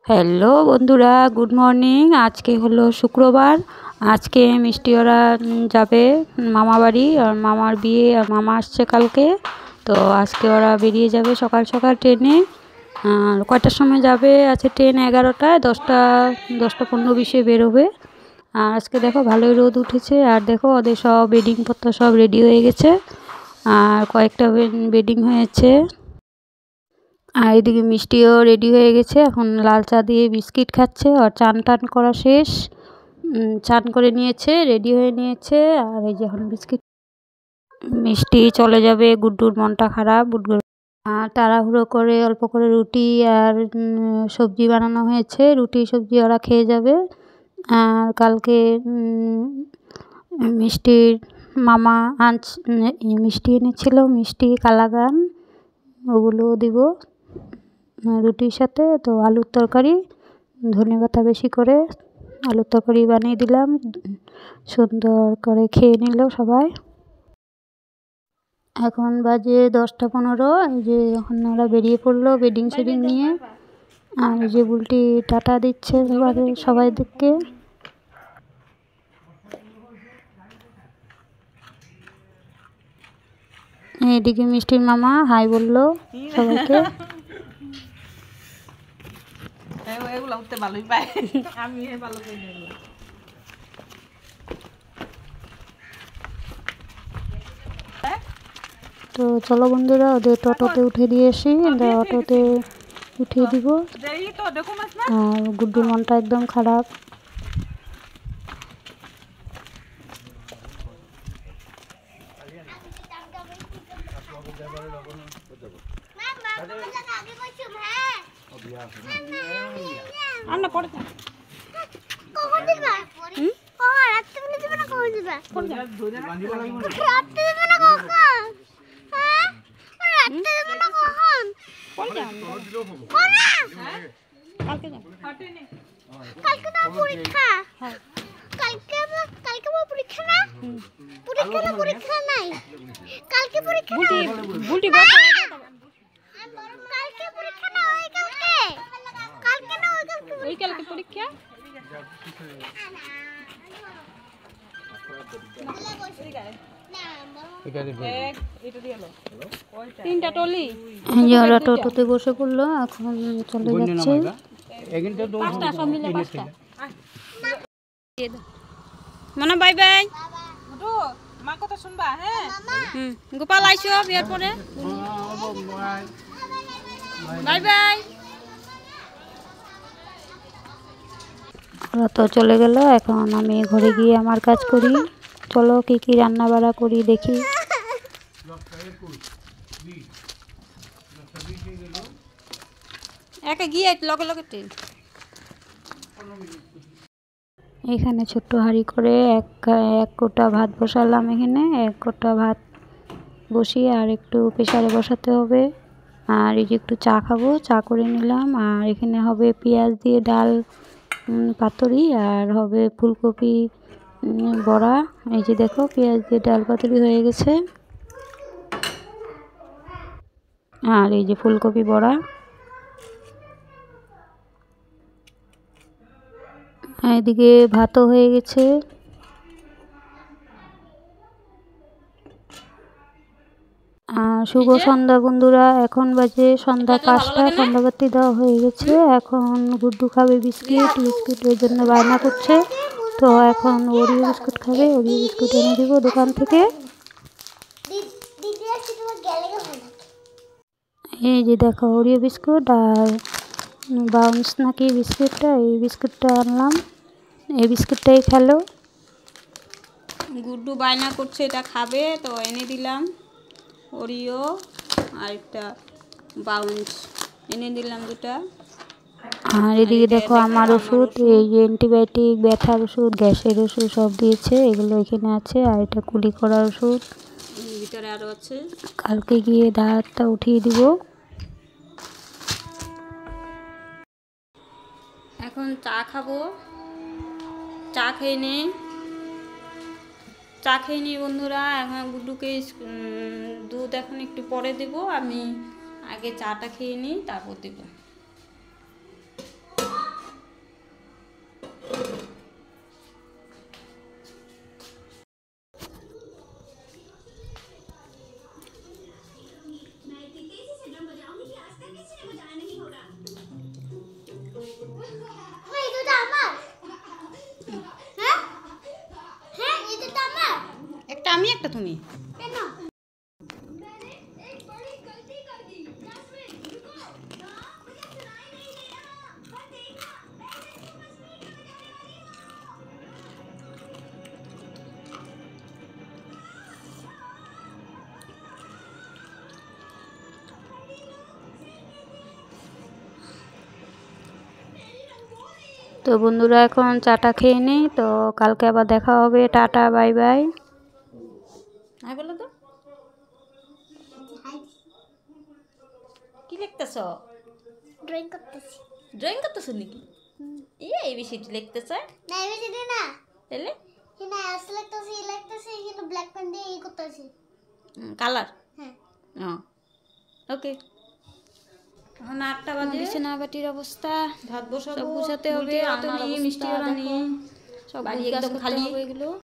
Hello বন্ধুরা, good morning. আজকে হলো শুক্রবার। আজকে মিষ্টি ওরা যাবে মামা বাড়ি, আর মামার বিয়ে, আর মামা আসছে কালকে। তো আজকে ওরা বেরিয়ে যাবে সকাল সকাল ট্রেনে। আর কয়টার সময় যাবে? আছে ট্রেন 11টায়, 10:15-20 বেরোবে। আর আজকে দেখো ভালোই রোদ উঠেছে। আর দেখো ওদের সব বেডিংপত্র সব রেডি হয়ে গেছে, আর কয়েকটা বেডিং হয়েছে। আর এদিকে মিষ্টিও রেডি হয়ে গেছে, এখন লাল চা দিয়ে বিস্কিট খাচ্ছে। আর চান টান করা শেষ, চান করে নিয়েছে, রেডি হয়ে নিয়েছে। আর এই যে এখন বিস্কিট। মিষ্টি চলে যাবে, গুড্ডুর মনটা খারাপ। গুড্ডুর আর তাড়াহুড়ো করে অল্প করে রুটি আর সবজি বানানো হয়েছে, রুটি সবজি ওরা খেয়ে যাবে। আর কালকে মিষ্টির মামা মিষ্টি এনেছিল, মিষ্টি কালাগান, ওগুলো দিব রুটির সাথে। তো আলুর তরকারি, ধনেপাতা বেশি করে আলুর তরকারি বানিয়ে দিলাম, সুন্দর করে খেয়ে নিল সবাই। এখন বাজে 10টা 15। এই যে এখন ওরা বেরিয়ে পড়লো বেডিং শেডিং নিয়ে। আর এই যে বুলটি টাটা দিচ্ছে সবাইদেরকে। এইদিকে মিষ্টির মামা হাই বললো সবাইকে। তো চলো বন্ধুরা, ওদের টোটোতে উঠে দিয়ে আসি। অটোতে উঠিয়ে দিব। আর গুড্ডুর মনটা একদম খারাপ। ওরা টোটোতে বসে পড়লো, এখন চলে যাচ্ছে। মনে বাই বাই, মা কথা শুনবা। হ্যাঁ, গোপাল আইসো বিয়ের পরে। Bye bye. ওরা তো চলে গেল, এখন আমি ঘরে গিয়ে আমার কাজ করি। চলো কি কি রান্না বাড়া করি দেখি। এখানে ছোট্ট হাঁড়ি করে এক কোটা ভাত বসালাম। এখানে এক কোটা ভাত বসিয়ে আর একটু প্রেসারে বসাতে হবে। আর এই যে একটু চা খাবো, চা করে নিলাম। আর এখানে হবে পেঁয়াজ দিয়ে ডাল পাতুরি, আর হবে ফুলকপি বড়া। এই যে দেখো পেঁয়াজ দিয়ে ডাল পাতুরি হয়ে গেছে। আর এই যে ফুলকপি বড়া। এদিকে ভাতও হয়ে গেছে। শুভ সন্ধ্যা বন্ধুরা, এখন বাজে সন্ধ্যা 5টা, সন্ধ্যাবাতি দেওয়া হয়ে গেছে। এখন গুড্ডু খাবে বিস্কিট, বিস্কুটের জন্য বায়না করছে। তো এখন ওরিও বিস্কুট খাবে, ওরিও বিস্কুট এনে দিব দোকান থেকে। এই যে দেখো ওরিও বিস্কুট আর বাউন্স নাকি বিস্কুটটা, এই বিস্কুটটা আনলাম, এই বিস্কুটটাই খেলো। গুড্ডু বায়না করছে এটা খাবে, তো এনে দিলাম। ওরিও আর একটা বাউন্স এনে দিলাম দুটা। আর এদিকে দেখো আমার ওষুধ, এই যে অ্যান্টিবায়োটিক, ব্যথার ওষুধ, গ্যাসের ওষুধ সব দিয়েছে, এগুলো এখানে আছে। আর এটা কুলি করার ওষুধ ভিতরে আরও আছে, কালকে গিয়ে দাঁতটা উঠিয়ে দিব। এখন চা খাবো, চা খেয়ে নিই বন্ধুরা। এখন গুড্ডুকে দুধ এখন একটু পরে দেব, আমি আগে চাটা খেয়ে নিই, তারপর দেব। আমি একটা তুমি। তো বন্ধুরা এখন চাটা খেয়ে নিই, তো কালকে আবার দেখা হবে। Tata, bye bye. হ্যাঁ বলো তো, কি লিখতেছ? ড্রয়িং করতেছি। ড্রয়িং করতেছ নাকি? এই বেশিটি লিখতেছ না এবিসিডি না, তাহলে এখানে এস লিখতেছি, ই লিখতেছি, এখানে ব্ল্যাক পেন দিয়ে ই করতেছি। কালার। হ্যাঁ ওকে। এখন 8টা বাজে। বিছানা বাটির অবস্থা, ভাত বসাবো, সব গুছাতে হবে। অত নিয়ে মিষ্টি ওরা নিয়ে সব বাড়ি একদম একদম খালি। খালি এগুলো